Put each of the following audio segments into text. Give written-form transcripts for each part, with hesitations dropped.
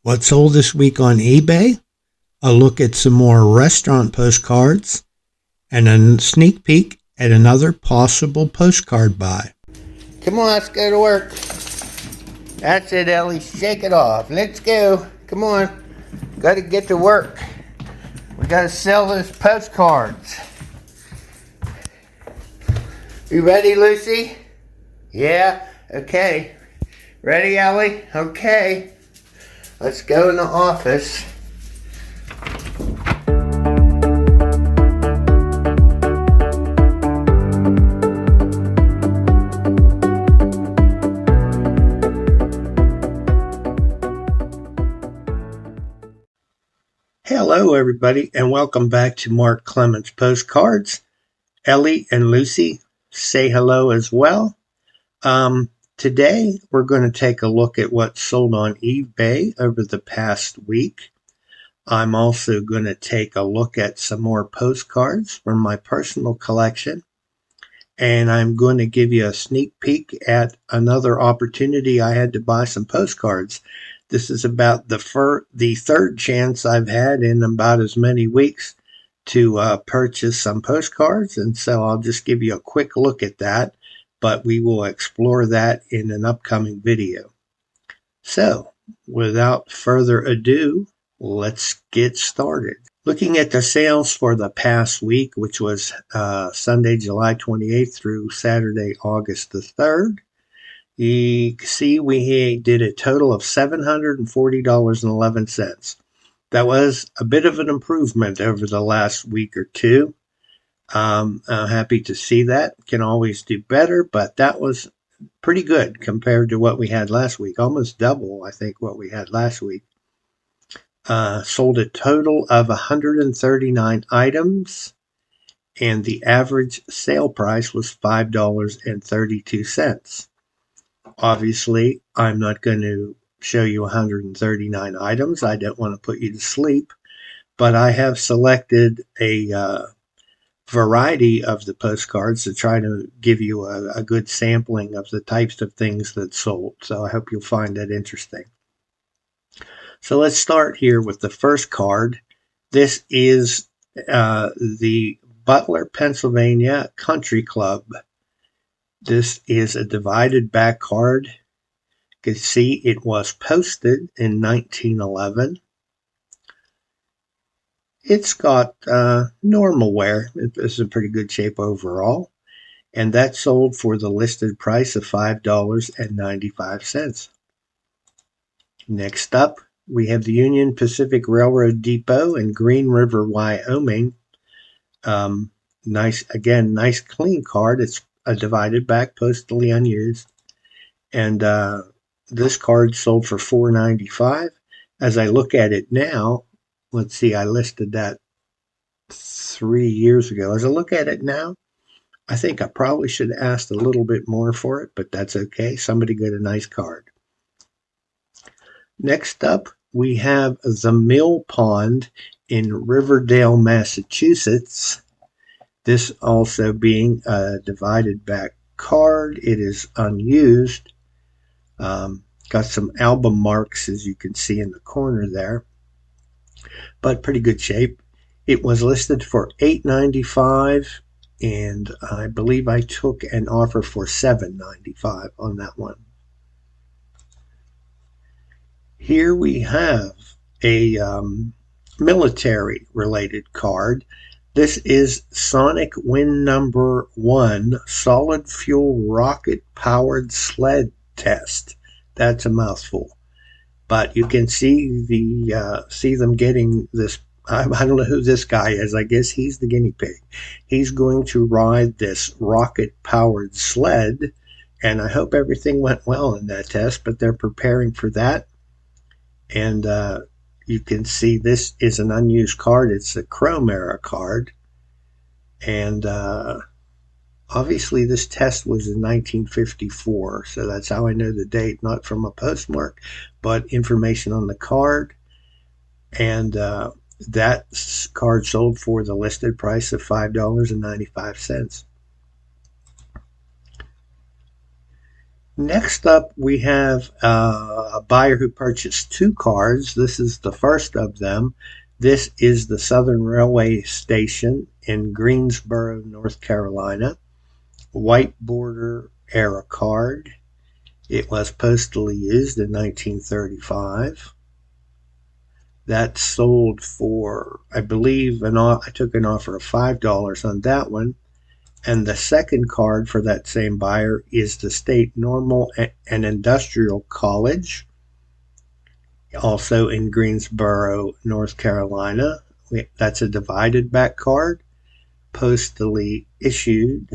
What sold this week on eBay, a look at some more restaurant postcards, and a sneak peek at another possible postcard buy. Come on, let's go to work. That's it, Ellie. Shake it off. Let's go. Come on. Got to get to work. We got to sell those postcards. You ready, Lucy? Yeah? Okay. Ready, Ellie? Okay. Let's go in the office. Hello, everybody, and welcome back to Mark Clemens Postcards. Ellie and Lucy say hello as well. Today, we're going to take a look at what sold on eBay over the past week. I'm also going to take a look at some more postcards from my personal collection. And I'm going to give you a sneak peek at another opportunity I had to buy some postcards. This is about the third chance I've had in about as many weeks to purchase some postcards. And so I'll just give you a quick look at that, but we will explore that in an upcoming video. So without further ado, let's get started. Looking at the sales for the past week, which was Sunday, July 28th through Saturday, August the 3rd, you see we did a total of $740.11. That was a bit of an improvement over the last week or two. I'm happy to see that. Can always do better, but that was pretty good compared to what we had last week. Almost double, I think, what we had last week. Sold a total of 139 items, and the average sale price was $5.32. Obviously, I'm not going to show you 139 items. I don't want to put you to sleep, but I have selected a variety of the postcards to try to give you a good sampling of the types of things that sold. So I hope you'll find that interesting. So let's start here with the first card. This is the Butler, Pennsylvania Country Club. This is a divided back card. You can see it was posted in 1911. It's got normal wear. It's in pretty good shape overall. And that sold for the listed price of $5.95. Next up, we have the Union Pacific Railroad Depot in Green River, Wyoming. Nice clean card. It's a divided back, postally unused. And this card sold for $4.95. As I look at it now, let's see, I listed that 3 years ago. As I look at it now, I think I probably should have asked a little bit more for it, but that's okay. Somebody got a nice card. Next up, we have the Mill Pond in Riverdale, Massachusetts. This also being a divided back card. It is unused. Got some album marks, as you can see in the corner there, but pretty good shape. It was listed for $8.95, and I believe I took an offer for $7.95 on that one. Here we have a military-related card. This is Sonic Win number 1 solid fuel rocket-powered sled test. That's a mouthful, but you can see see them getting this. I don't know who this guy is. I guess he's the guinea pig. He's going to ride this rocket-powered sled, and I hope everything went well in that test. But they're preparing for that. And you can see this is an unused card. It's a Chrome era card. And obviously this test was in 1954. So that's how I know the date, not from a postmark, but information on the card. And that card sold for the listed price of $5.95. Next up, we have a buyer who purchased two cards. This is the first of them. This is the Southern Railway Station in Greensboro, North Carolina. White border era card. It was postally used in 1935. That sold for, I believe, I took an offer of $5 on that one. And the second card for that same buyer is the State Normal and Industrial College, also in Greensboro, North Carolina. That's a divided back card, postally issued,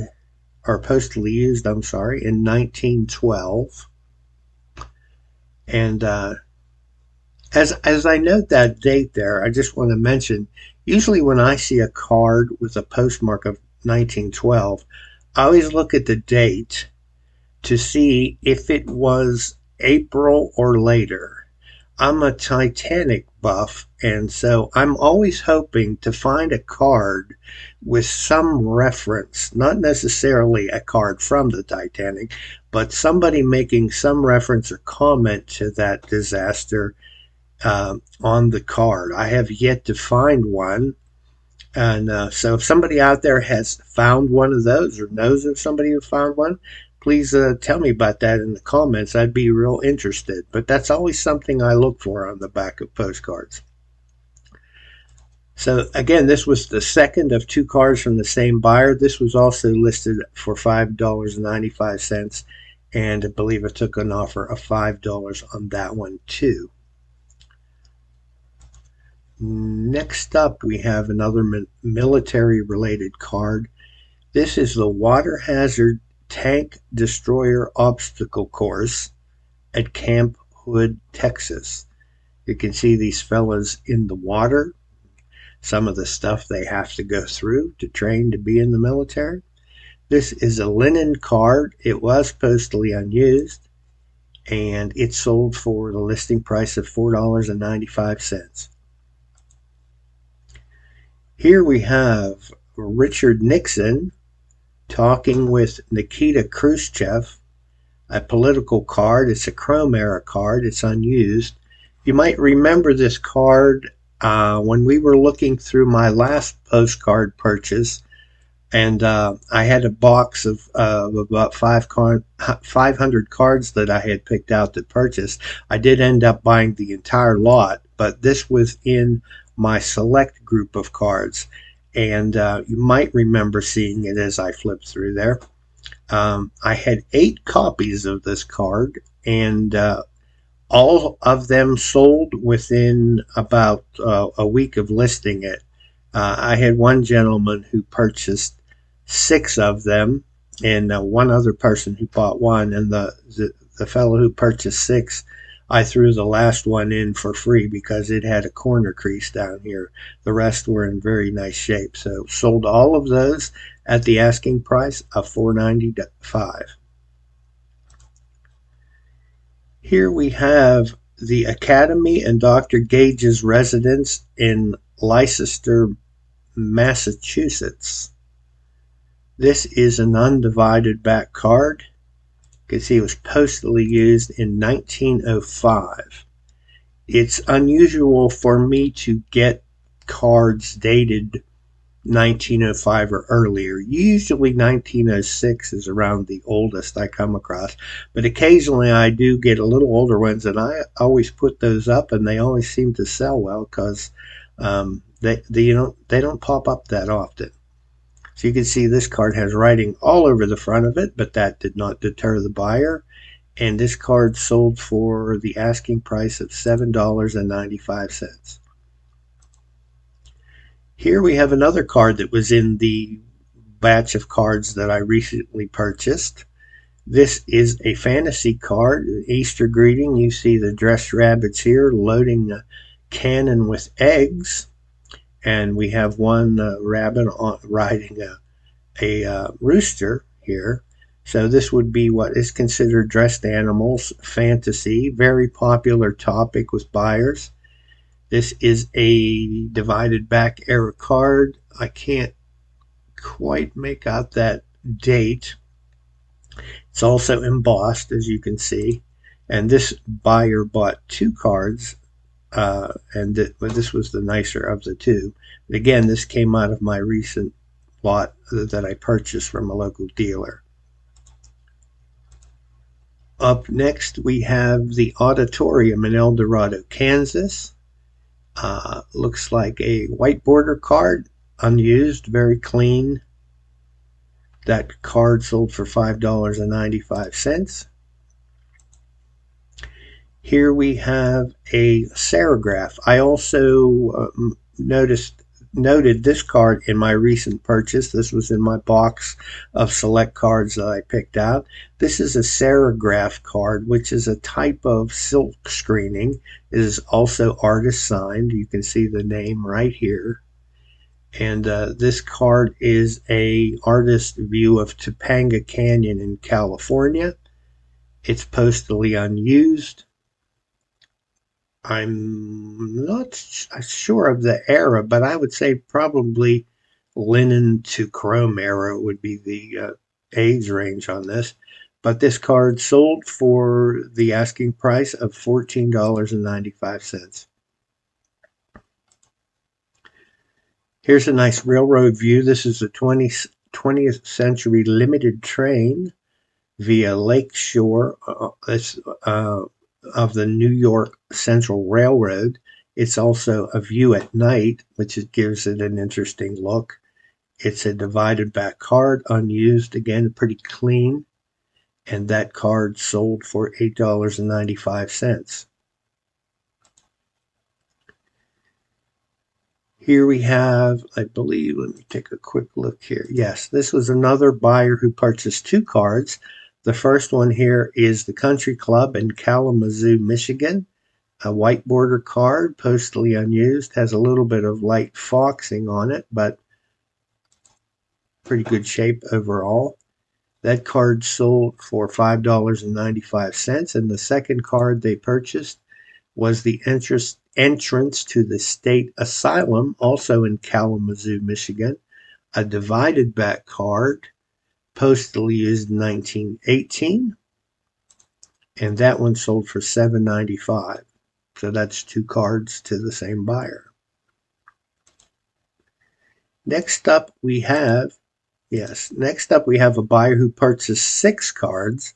or postally used, I'm sorry, in 1912. And as I note that date there, I just want to mention, usually when I see a card with a postmark of 1912, I always look at the date to see if it was April or later. I'm a Titanic buff, and so I'm always hoping to find a card with some reference, not necessarily a card from the Titanic, but somebody making some reference or comment to that disaster on the card. I have yet to find one. And so, if somebody out there has found one of those or knows of somebody who found one, please tell me about that in the comments. I'd be real interested. But that's always something I look for on the back of postcards. So, again, this was the second of two cards from the same buyer. This was also listed for $5.95. And I believe I took an offer of $5 on that one too. Next up, we have another military related card. This is the Water Hazard Tank Destroyer Obstacle Course at Camp Hood, Texas. You can see these fellas in the water, some of the stuff they have to go through to train to be in the military. This is a linen card. It was postally unused, and it sold for the listing price of $4.95. Here we have Richard Nixon talking with Nikita Khrushchev, a political card. It's a Chrome era card. It's unused. You might remember this card when we were looking through my last postcard purchase, and I had a box of about 500 cards that I had picked out to purchase. I did end up buying the entire lot, but this was in my select group of cards, and you might remember seeing it as I flipped through there. I had 8 copies of this card, and all of them sold within about a week of listing it. I had one gentleman who purchased 6 of them, and one other person who bought one, and the fellow who purchased 6, I threw the last one in for free because it had a corner crease down here. The rest were in very nice shape. So sold all of those at the asking price of $4.95. Here we have the Academy and Dr. Gage's residence in Leicester, Massachusetts. This is an undivided back card. You can see it was postally used in 1905. It's unusual for me to get cards dated 1905 or earlier. Usually 1906 is around the oldest I come across, but occasionally I do get a little older ones, and I always put those up, and they always seem to sell well because they don't pop up that often. So you can see this card has writing all over the front of it, but that did not deter the buyer. And this card sold for the asking price of $7.95. Here we have another card that was in the batch of cards that I recently purchased. This is a fantasy card, Easter greeting. You see the dressed rabbits here loading a cannon with eggs. And we have one rabbit riding a rooster here. So this would be what is considered dressed animals fantasy, very popular topic with buyers. This is a divided back era card. I can't quite make out that date. It's also embossed, as you can see. And this buyer bought two cards, but this was the nicer of the two. And again, this came out of my recent lot that I purchased from a local dealer. Up next, we have the auditorium in El Dorado, Kansas. Looks like a white border card, unused, very clean. That card sold for $5.95. Here we have a serigraph. I also noted this card in my recent purchase. This was in my box of select cards that I picked out. This is a serigraph card, which is a type of silk screening. It is also artist signed. You can see the name right here. And this card is a artist view of Topanga Canyon in California. It's postally unused. I'm not sure of the era, but I would say probably linen to chrome era would be the age range on this. But this card sold for the asking price of $14.95. Here's a nice railroad view. This is a 20th century limited train via Lakeshore. Of the New York Central Railroad. It's also a view at night, which gives it an interesting look. It's a divided back card, unused, again, pretty clean. And that card sold for $8.95. Here we have, I believe, let me take a quick look here. Yes, this was another buyer who purchased two cards. The first one here is the Country Club in Kalamazoo, Michigan. A white border card, postally unused, has a little bit of light foxing on it, but pretty good shape overall. That card sold for $5.95, and the second card they purchased was the entrance to the state asylum, also in Kalamazoo, Michigan. A divided back card, postally used in 1918, and that one sold for $7.95. So that's two cards to the same buyer. Next up we have a buyer who purchased six cards.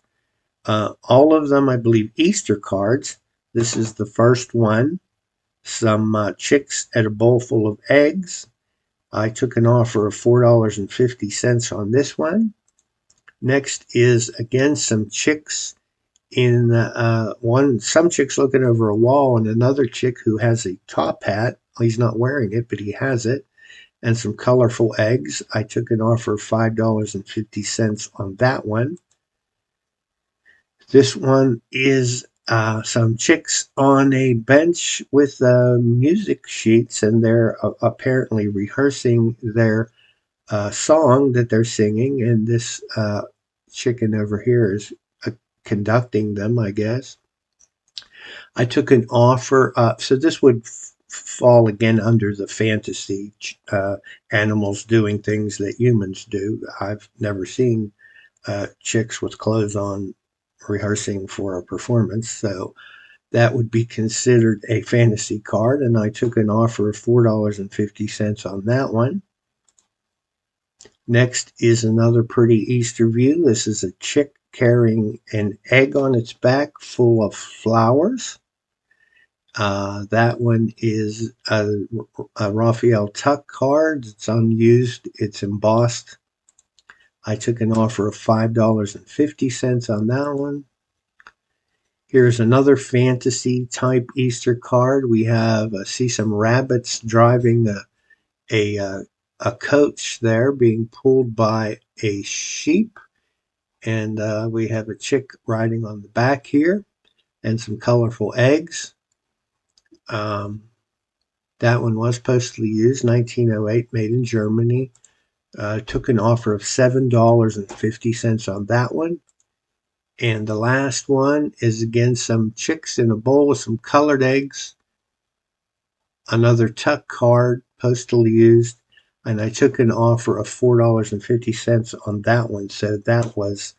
All of them, I believe, Easter cards. This is the first one. Some chicks at a bowl full of eggs. I took an offer of $4.50 on this one. Next is again some chicks in some chicks looking over a wall, and another chick who has a top hat. He's not wearing it, but he has it, and some colorful eggs. I took an offer of $5.50 on that one. This one is some chicks on a bench with music sheets, and they're apparently rehearsing their song that they're singing, and this chicken over here is conducting them, I guess. I took an offer, so this would fall again under the fantasy, animals doing things that humans do. I've never seen chicks with clothes on rehearsing for a performance, so that would be considered a fantasy card, and I took an offer of $4.50 on that one. Next is another pretty Easter view. This is a chick carrying an egg on its back full of flowers. That one is a Raphael Tuck card. It's unused. It's embossed. I took an offer of $5.50 on that one. Here's another fantasy type Easter card. We have see some rabbits driving a coach there being pulled by a sheep. And we have a chick riding on the back here and some colorful eggs. That one was postally used, 1908, made in Germany. Took an offer of $7.50 on that one. And the last one is again some chicks in a bowl with some colored eggs. Another Tuck card, postally used. And I took an offer of $4.50 on that one. So that was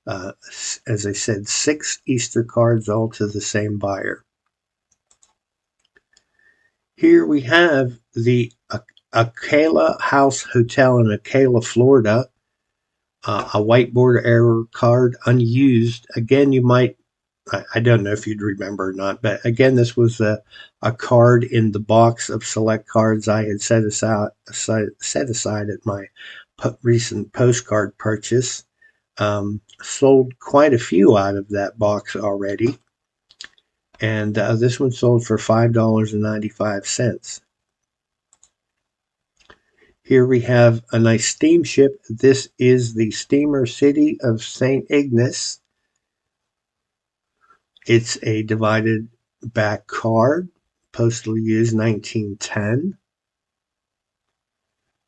as I said, 6 Easter cards, all to the same buyer. Here we have the Acala House Hotel in Acala, Florida. A whiteboard error card, unused. Again, you might, I don't know if you'd remember or not, but again, this was a card in the box of select cards I had set aside at my recent postcard purchase. Sold quite a few out of that box already, and this one sold for $5.95. Here we have a nice steamship. This is the Steamer City of St. Ignace. It's a divided back card, postally used 1910.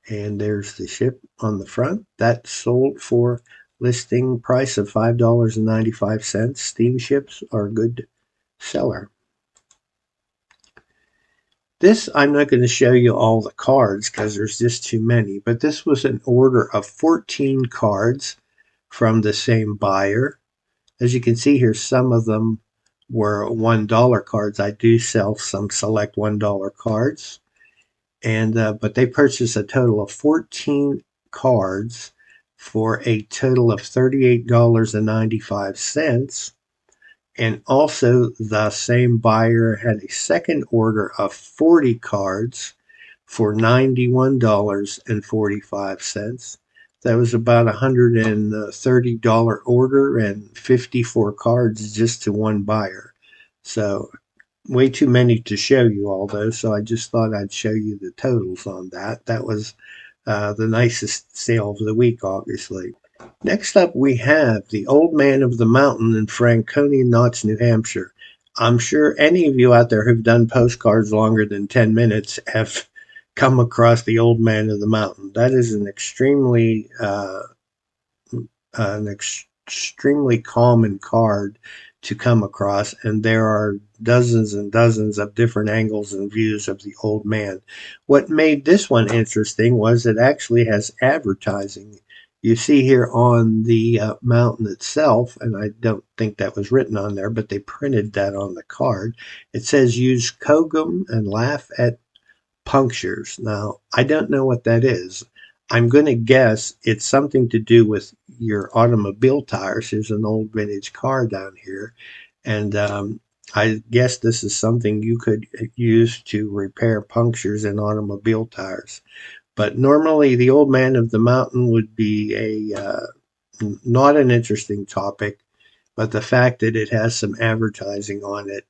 And there's the ship on the front. That sold for listing price of $5.95. Steamships are a good seller. This, I'm not going to show you all the cards because there's just too many, but this was an order of 14 cards from the same buyer. As you can see here, some of them were $1 cards. I do sell some select $1 cards, and but they purchased a total of 14 cards for a total of $38.95. And also, the same buyer had a second order of 40 cards for $91.45. That was about a $130 order and 54 cards just to one buyer. So, way too many to show you all those. So, I just thought I'd show you the totals on that. That was the nicest sale of the week, obviously. Next up, we have the Old Man of the Mountain in Franconia Knots, New Hampshire. I'm sure any of you out there who've done postcards longer than 10 minutes have come across the Old Man of the Mountain. That is an extremely common card to come across, and there are dozens and dozens of different angles and views of the Old Man. What made this one interesting was it actually has advertising. You see here on the mountain itself, and I don't think that was written on there, but they printed that on the card. It says use Kogum and laugh at punctures. Now, I don't know what that is. I'm going to guess it's something to do with your automobile tires. There's an old vintage car down here, and I guess this is something you could use to repair punctures in automobile tires. But normally, the Old Man of the Mountain would be not an interesting topic, but the fact that it has some advertising on it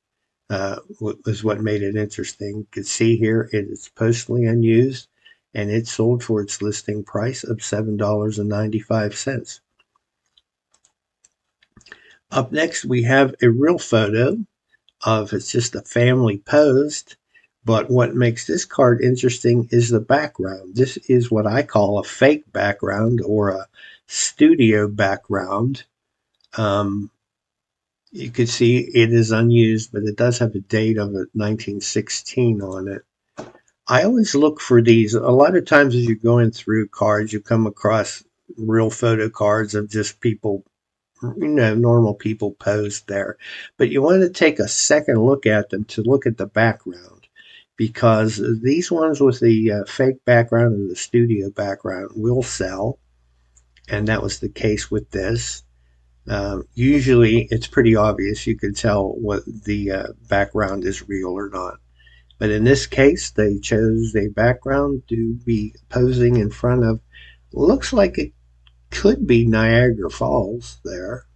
was what made it interesting. You can see here it is postally unused, and it sold for its listing price of $7.95. Up next, we have a real photo of it's just a family posed. But what makes this card interesting is the background. This is what I call a fake background or a studio background. You can see it is unused, but it does have a date of 1916 on it. I always look for these. A lot of times as you're going through cards, you come across real photo cards of just people, normal people posed there. But you want to take a second look at them to look at the background, because these ones with the fake background and the studio background will sell, and that was the case with this. Usually it's pretty obvious. You can tell what the background is real or not. But in this case, they chose a background to be posing in front of, looks like it could be Niagara Falls there.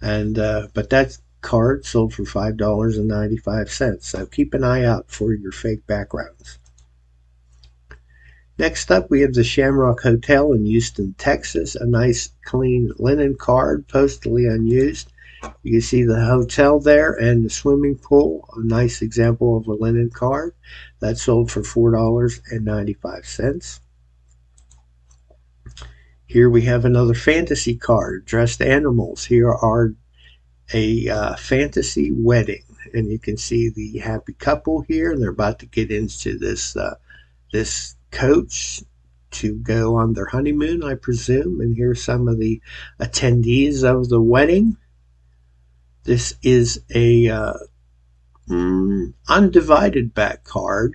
And but that card sold for $5.95. So keep an eye out for your fake backgrounds. Next up, we have the Shamrock Hotel in Houston, Texas. A nice, clean linen card, postally unused. You can see the hotel there and the swimming pool. A nice example of a linen card. That sold for $4.95. Here we have another fantasy card, dressed animals. Here are a fantasy wedding, and you can see the happy couple here, and they're about to get into this coach to go on their honeymoon, I presume. And here's some of the attendees of the wedding. This is a undivided back card.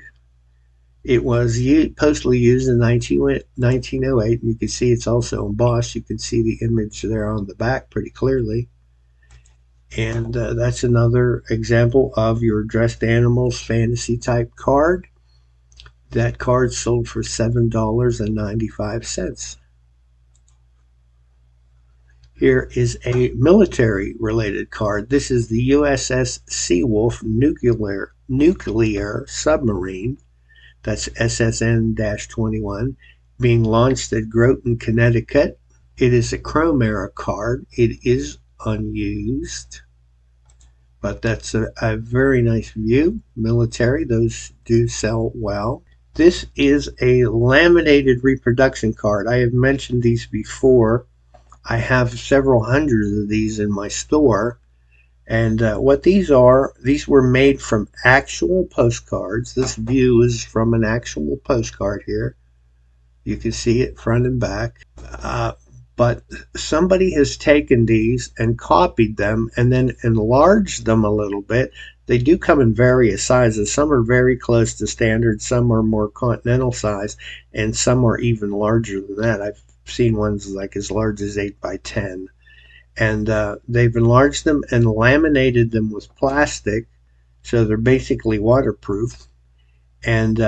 It was postally used in 1908, and you can see it's also embossed. You can see the image there on the back pretty clearly. And that's another example of your dressed animals fantasy type card. That card sold for $7.95. Here is a military related card. This is the USS Seawolf nuclear submarine. That's SSN-21, being launched at Groton, Connecticut. It is a Chrome era card. It is unused, but that's a very nice view. Military, those do sell well. This is a laminated reproduction card. I have mentioned these before. I have several hundreds of these in my store. And what these are, these were made from actual postcards. This view is from an actual postcard here. You can see it front and back. But somebody has taken these and copied them and then enlarged them a little bit. They do come in various sizes. Some are very close to standard, some are more continental size, and some are even larger than that. I've seen ones like as large as 8 by 10. And they've enlarged them and laminated them with plastic, so they're basically waterproof. And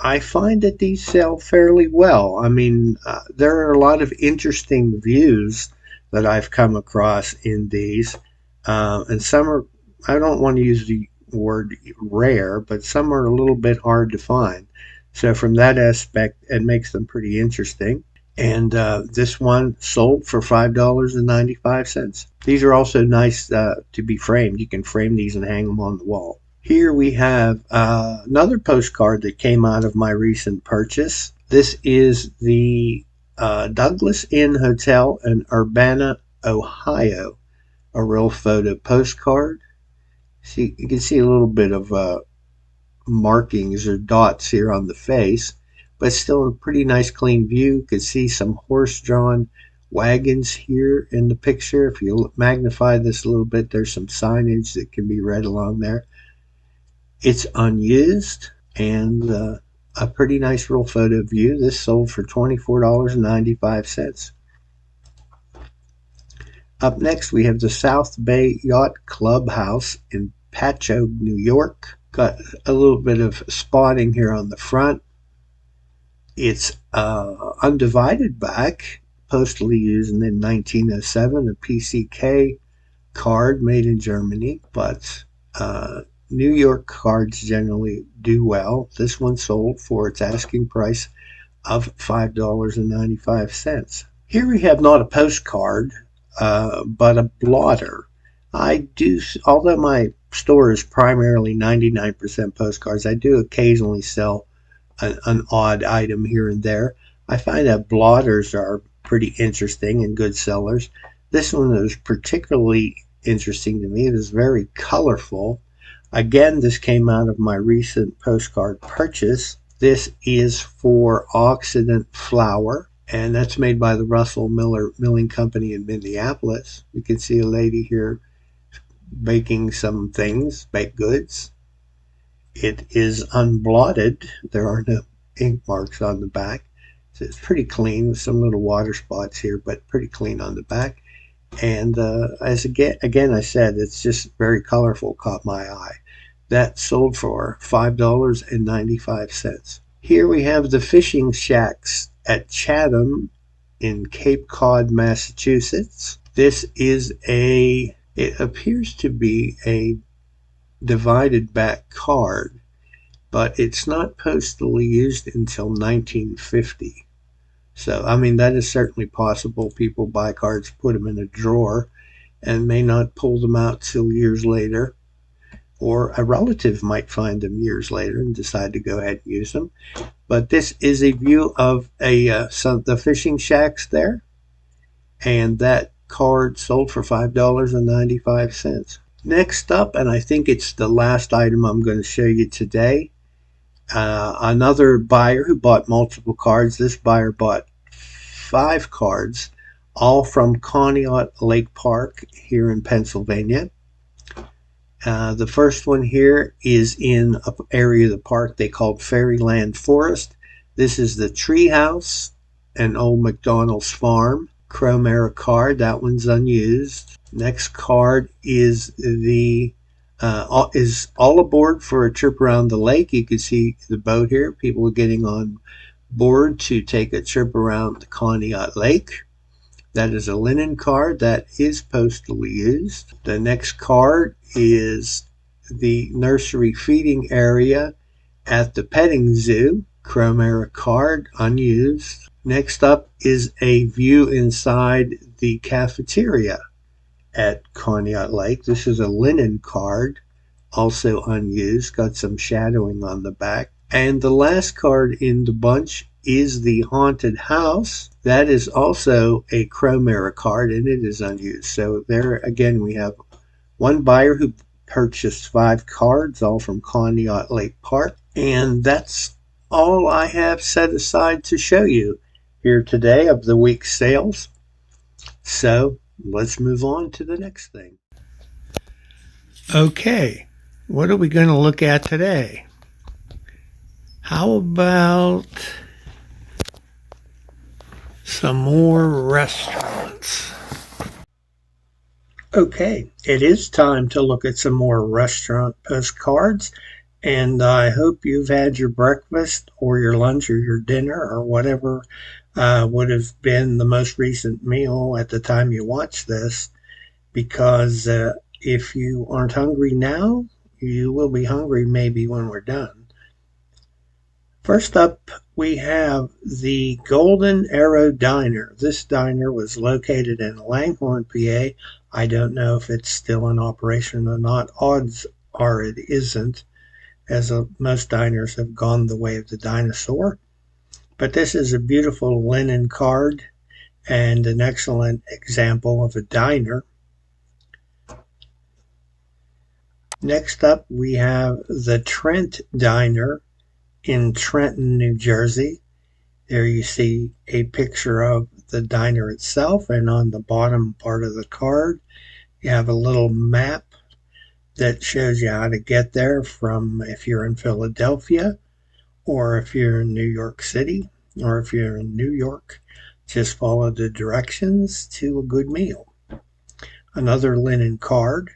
I find that these sell fairly well. I mean, there are a lot of interesting views that I've come across in these, and some are, I don't want to use the word rare, but some are a little bit hard to find. So from that aspect, it makes them pretty interesting. And this one sold for $5.95. These are also nice to be framed. You can frame these and hang them on the wall. Here we have another postcard that came out of my recent purchase. This is the Douglas Inn Hotel in Urbana, Ohio. A real photo postcard. See, you can see a little bit of markings or dots here on the face, but still a pretty nice clean view. You can see some horse-drawn wagons here in the picture. If you magnify this a little bit, there's some signage that can be read along there. It's unused and a pretty nice real photo view. This sold for $24.95. Up next, we have the South Bay Yacht Clubhouse in Patchogue, New York. Got a little bit of spotting here on the front. It's undivided back, postally used in 1907, a PCK card made in Germany, but New York cards generally do well. This one sold for its asking price of $5.95. Here we have not a postcard, but a blotter. I do, although my store is primarily 99% postcards, I do occasionally sell an odd item here and there. I find that blotters are pretty interesting and good sellers. This one is particularly interesting to me. It is very colorful. Again, this came out of my recent postcard purchase. This is for Occident Flour, and that's made by the Russell Miller Milling Company in Minneapolis. You can see a lady here baking some things, baked goods. It is unblotted. There are no ink marks on the back. So it's pretty clean with some little water spots here, but pretty clean on the back. And as again I said, it's just very colorful, caught my eye. That sold for $5.95. Here we have the fishing shacks at Chatham in Cape Cod, Massachusetts. This is it appears to be a divided back card, but it's not postally used until 1950. So, I mean, that is certainly possible. People buy cards, put them in a drawer, and may not pull them out till years later. Or a relative might find them years later and decide to go ahead and use them. But this is a view of the fishing shacks there. And that card sold for $5.95. Next up, and I think it's the last item I'm going to show you today, Another buyer who bought multiple cards. This buyer bought 5 cards, all from Conneaut Lake Park here in Pennsylvania. The first one here is in an area of the park they called Fairyland Forest. This is the Treehouse and Old McDonald's Farm. Cromera card, that one's unused. Next card is the is all aboard for a trip around the lake. You can see the boat here. People are getting on board to take a trip around the Conneaut Lake. That is a linen card that is postally used. The next card is the nursery feeding area at the petting zoo. Cromera card, unused. Next up is a view inside the cafeteria at Conneaut Lake. This is a linen card, also unused, got some shadowing on the back. And the last card in the bunch is the haunted house. That is also a Cromera card, and it is unused. So there again we have one buyer who purchased 5 cards, all from Conneaut Lake Park. And that's all I have set aside to show you here today of the week's sales. So let's move on to the next thing. Okay, what are we going to look at today? How about some more restaurants? Okay, it is time to look at some more restaurant postcards, and I hope you've had your breakfast or your lunch or your dinner or whatever would have been the most recent meal at the time you watch this, because if you aren't hungry now, you will be hungry maybe when we're done. First up, we have the Golden Arrow Diner. This diner was located in Langhorne, PA. I don't know if it's still in operation or not. Odds are it isn't, as most diners have gone the way of the dinosaur. But this is a beautiful linen card and an excellent example of a diner. Next up, we have the Trent Diner in Trenton, New Jersey. There you see a picture of the diner itself, and on the bottom part of the card you have a little map that shows you how to get there from if you're in Philadelphia, or if you're in New York City, or if you're in New York. Just follow the directions to a good meal. Another linen card.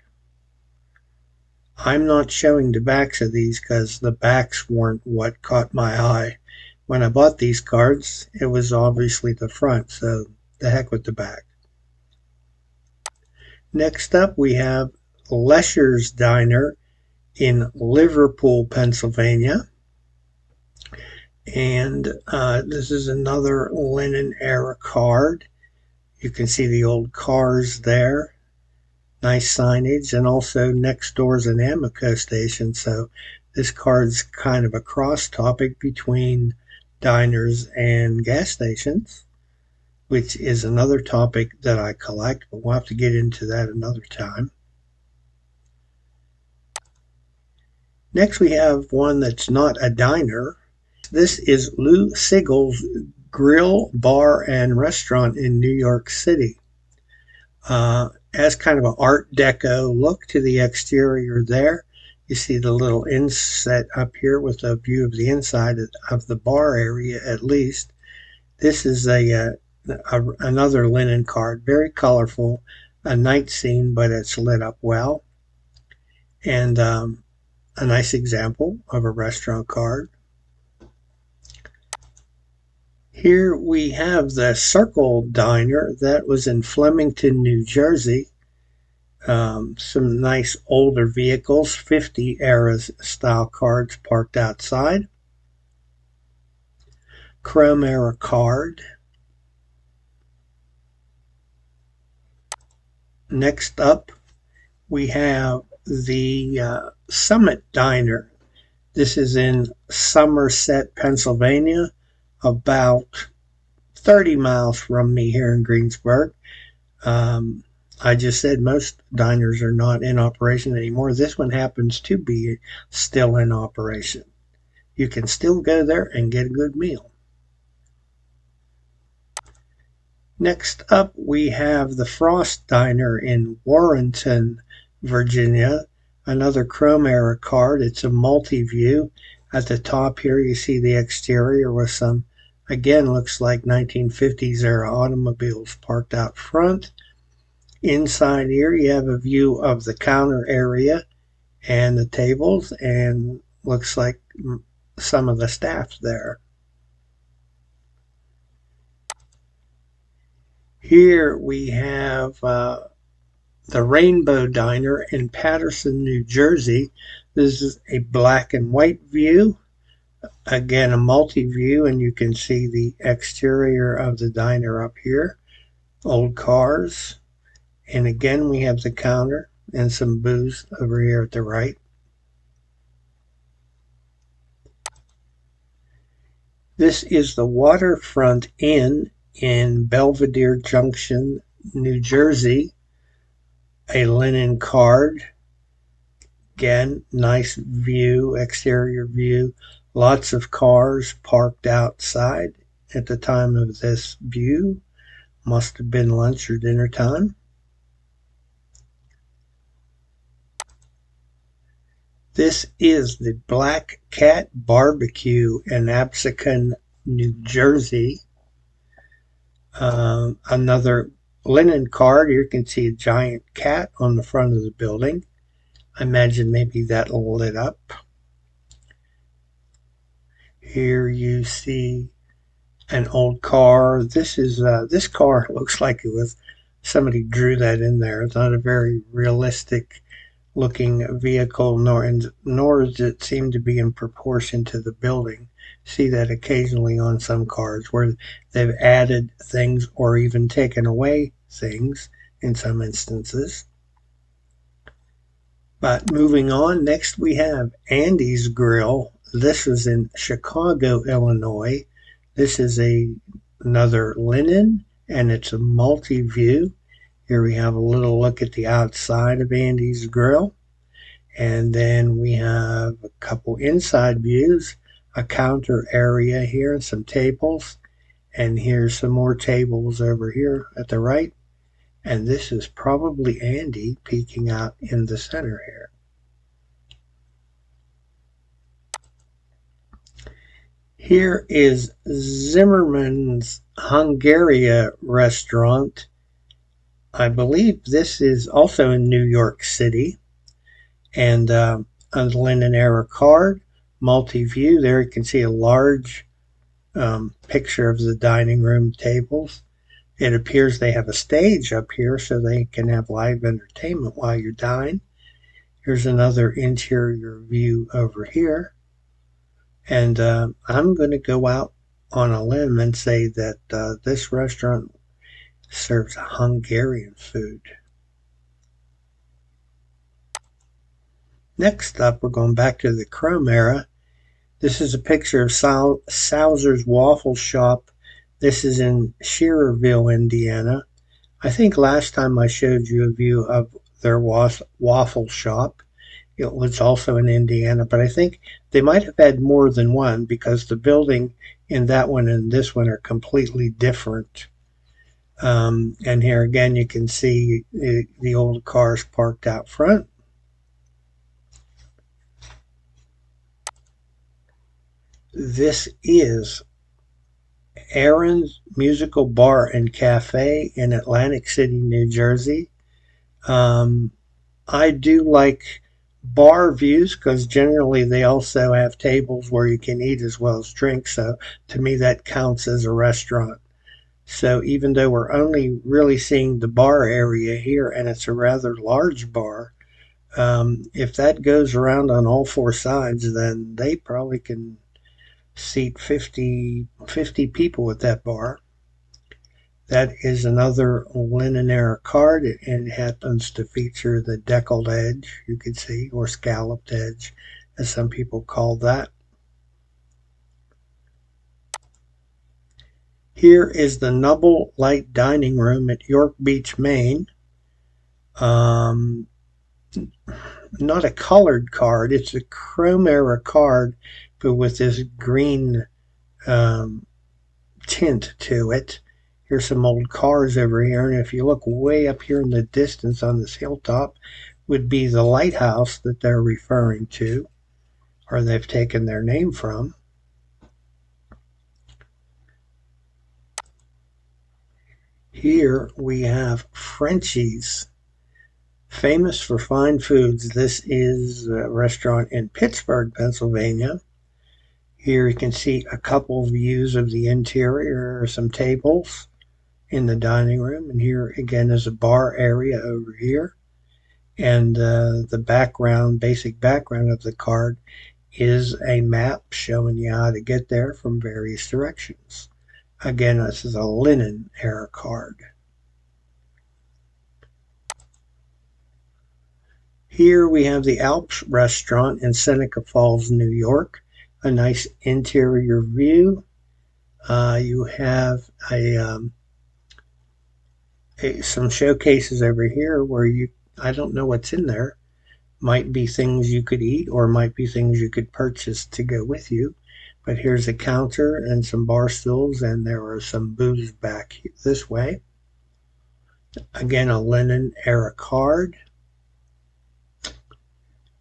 I'm not showing the backs of these because the backs weren't what caught my eye. When I bought these cards, it was obviously the front, so the heck with the back. Next up, we have Lesher's Diner in Liverpool, Pennsylvania. And this is another linen era card. You can see the old cars there. Nice signage, and also next door is an Amoco station, so this card's kind of a cross topic between diners and gas stations, which is another topic that I collect, but we'll have to get into that another time. Next we have one that's not a diner. This is Lou Siegel's Grill, Bar, and Restaurant in New York City. Has kind of an Art Deco look to the exterior there. You see the little inset up here with a view of the inside of the bar area at least. This is another linen card, very colorful, a night scene, but it's lit up well. And a nice example of a restaurant card. Here we have the Circle Diner that was in Flemington, New Jersey. Some nice older vehicles, 50 era style cards parked outside. Chrome era card. Next up, we have the Summit Diner. This is in Somerset, Pennsylvania, about 30 miles from me here in Greensburg. I just said most diners are not in operation anymore. This one happens to be still in operation. you can still go there and get a good meal. Next up, we have the Frost Diner in Warrenton, Virginia. Another Chrome era card. It's a multi-view. At the top here, you see the exterior with some, again, looks like 1950s era automobiles parked out front. Inside here, you have a view of the counter area and the tables, and looks like some of the staff there. Here we have the Rainbow Diner in Paterson, New Jersey. This is a black and white view. Again, a multi-view, and you can see the exterior of the diner up here. Old cars. And again, we have the counter and some booze over here at the right. This is the Waterfront Inn in Belvedere Junction, New Jersey. A linen card. Again, nice view, exterior view. Lots of cars parked outside at the time of this view. Must have been lunch or dinner time. This is the Black Cat Barbecue in Absecon, New Jersey. Another linen card. Here you can see a giant cat on the front of the building. I imagine maybe that lit up. Here you see an old car. This car looks like it was somebody drew that in there. It's not a very realistic looking vehicle, nor does it seem to be in proportion to the building. See that occasionally on some cars where they've added things or even taken away things in some instances. But moving on, next we have Andy's Grill. This is in Chicago, Illinois. This is another linen, and it's a multi-view. Here we have a little look at the outside of Andy's Grill. And then we have a couple inside views, a counter area here, and some tables. And here's some more tables over here at the right. And this is probably Andy peeking out in the center here. Here is Zimmerman's Hungaria restaurant. I believe this is also in New York City. And a linen era card, multi-view. There you can see a large picture of the dining room tables. It appears they have a stage up here so they can have live entertainment while you dine. Here's another interior view over here. And I'm going to go out on a limb and say that this restaurant serves Hungarian food. Next up, we're going back to the Chrome era. This is a picture of Sauser's Waffle Shop. This is in Shearerville, Indiana. I think last time I showed you a view of their waffle shop. It was also in Indiana, but I think they might have had more than one because the building in that one and this one are completely different. And here again, you can see the old cars parked out front. This is Aaron's Musical Bar and Cafe in Atlantic City, New Jersey. I do like bar views because generally they also have tables where you can eat as well as drink. So to me, that counts as a restaurant. So even though we're only really seeing the bar area here, and it's a rather large bar, if that goes around on all four sides, then they probably can seat 50 people at that bar. That is another linen era card. It happens to feature the deckled edge, you could see, or scalloped edge, as some people call that. Here is the Nubble Light Dining Room at York Beach, Maine. Not a colored card, it's a Chrome era card but with this green um, tint to it. Here's some old cars over here, and if you look way up here in the distance on this hilltop, would be the lighthouse that they're referring to, or they've taken their name from. Here we have Frenchie's, famous for fine foods. This is a restaurant in Pittsburgh, Pennsylvania. Here you can see a couple views of the interior, some tables in the dining room, and here again is a bar area over here. And the background, basic background of the card is a map showing you how to get there from various directions. Again, this is a linen era card. Here we have the Alps restaurant in Seneca Falls, New York. A nice interior view. You have some showcases over here where I don't know what's in there. Might be things you could eat or might be things you could purchase to go with you. But here's a counter and some bar stools, and there are some booths back this way. Again, a linen era card.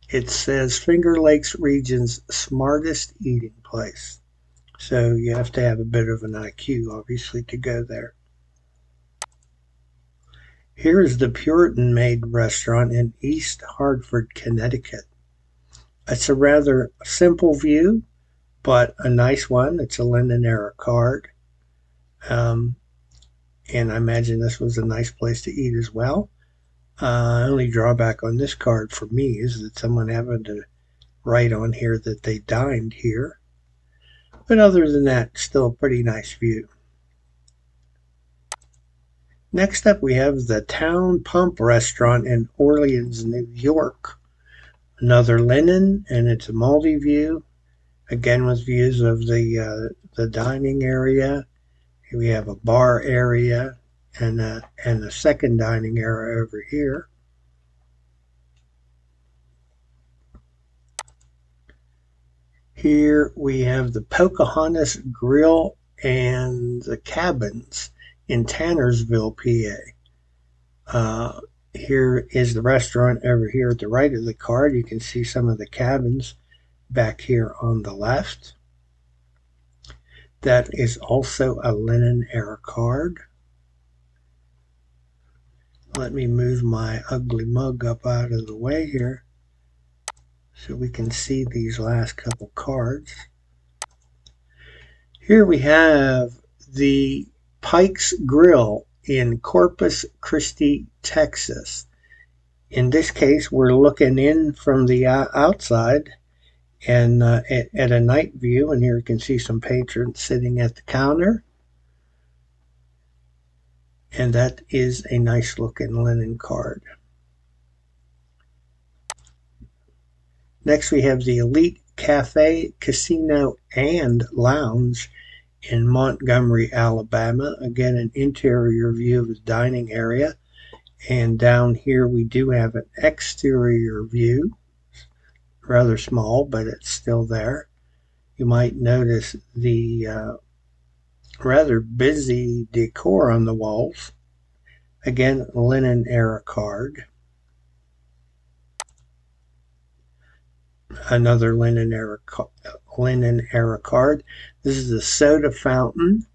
It says Finger Lakes region's smartest eating place. So you have to have a bit of an IQ, obviously, to go there. Here is the Puritan Maid restaurant in East Hartford, Connecticut. It's a rather simple view, but a nice one. It's a linen era card. And I imagine this was a nice place to eat as well. Only drawback on this card for me is that someone happened to write on here that they dined here. But other than that, still a pretty nice view. Next up, we have the Town Pump restaurant in Orleans, New York. Another linen, and it's a multi-view. Again, with views of the dining area. Here we have a bar area and a second dining area over here. Here we have the Pocahontas Grill and the Cabins in Tannersville, PA. Here is the restaurant over here at the right of the card. You can see some of the cabins back here on the left. That is also a linen era card. Let me move my ugly mug up out of the way here so we can see these last couple cards. Here we have the Pike's Grill in Corpus Christi, Texas. In this case, we're looking in from the outside and at a night view, and here you can see some patrons sitting at the counter. And that is a nice looking linen card. Next we have the Elite Cafe, Casino, and Lounge in Montgomery, Alabama. Again, an interior view of the dining area. And down here we do have an exterior view. Rather small, but it's still there. You might notice the rather busy decor on the walls. Again, linen era card. Another linen era card. This is the soda fountain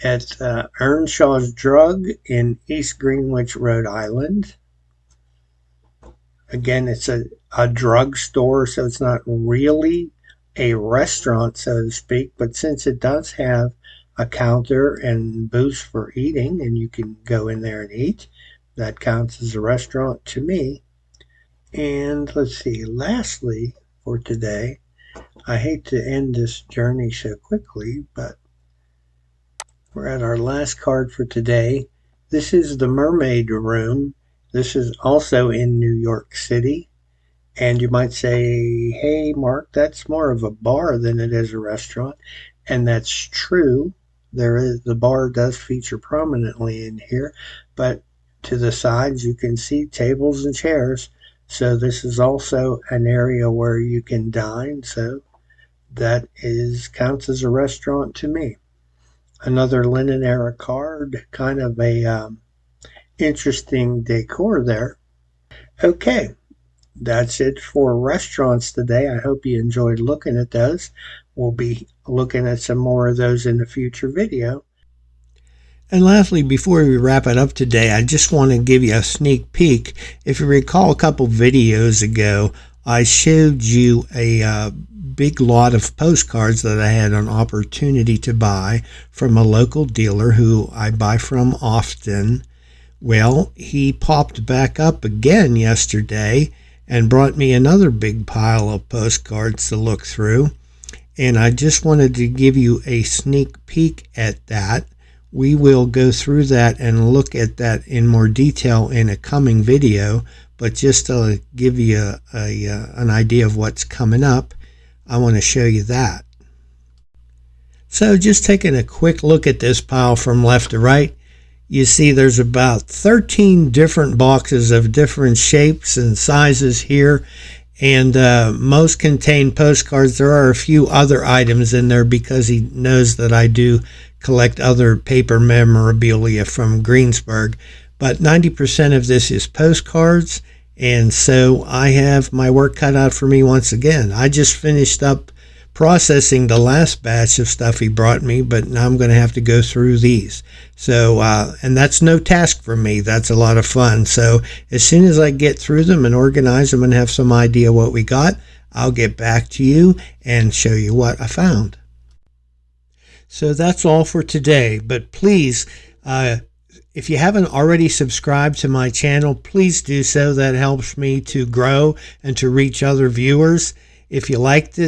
at Earnshaw's Drug in East Greenwich, Rhode Island. Again, it's a drug store, so it's not really a restaurant, so to speak, but since it does have a counter and booths for eating, and you can go in there and eat, that counts as a restaurant to me. And let's see, lastly for today, I hate to end this journey so quickly, but we're at our last card for today. This is the Mermaid Room. This is also in New York City. And you might say, hey, Mark, that's more of a bar than it is a restaurant. And that's true. The bar does feature prominently in here, but to the sides you can see tables and chairs. So this is also an area where you can dine. So that is counts as a restaurant to me. Another linen era card, kind of a interesting decor there. Okay, that's it for restaurants today. I hope you enjoyed looking at those. We'll be looking at some more of those in a future video. And lastly, before we wrap it up today, I just want to give you a sneak peek. If you recall a couple videos ago, I showed you a big lot of postcards that I had an opportunity to buy from a local dealer who I buy from often. Well, he popped back up again yesterday and brought me another big pile of postcards to look through. And I just wanted to give you a sneak peek at that. We will go through that and look at that in more detail in a coming video, but just to give you an idea of what's coming up, I want to show you that. So just taking a quick look at this pile from left to right, you see there's about 13 different boxes of different shapes and sizes here, and most contain postcards. There are a few other items in there because he knows that I do collect other paper memorabilia from Greensburg, but 90% of this is postcards, and so I have my work cut out for me once again. I just finished up processing the last batch of stuff he brought me, but now I'm going to have to go through these. So, and that's no task for me. That's a lot of fun. So as soon as I get through them and organize them and have some idea what we got, I'll get back to you and show you what I found. So that's all for today, but please, if you haven't already subscribed to my channel, please do so. That helps me to grow and to reach other viewers. If you liked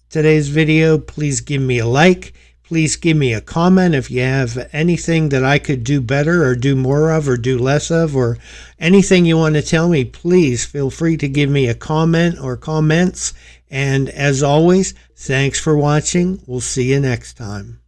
today's video, please give me a like. Please give me a comment if you have anything that I could do better or do more of or do less of, or anything you want to tell me. Please feel free to give me a comment or comments. And as always, thanks for watching. We'll see you next time.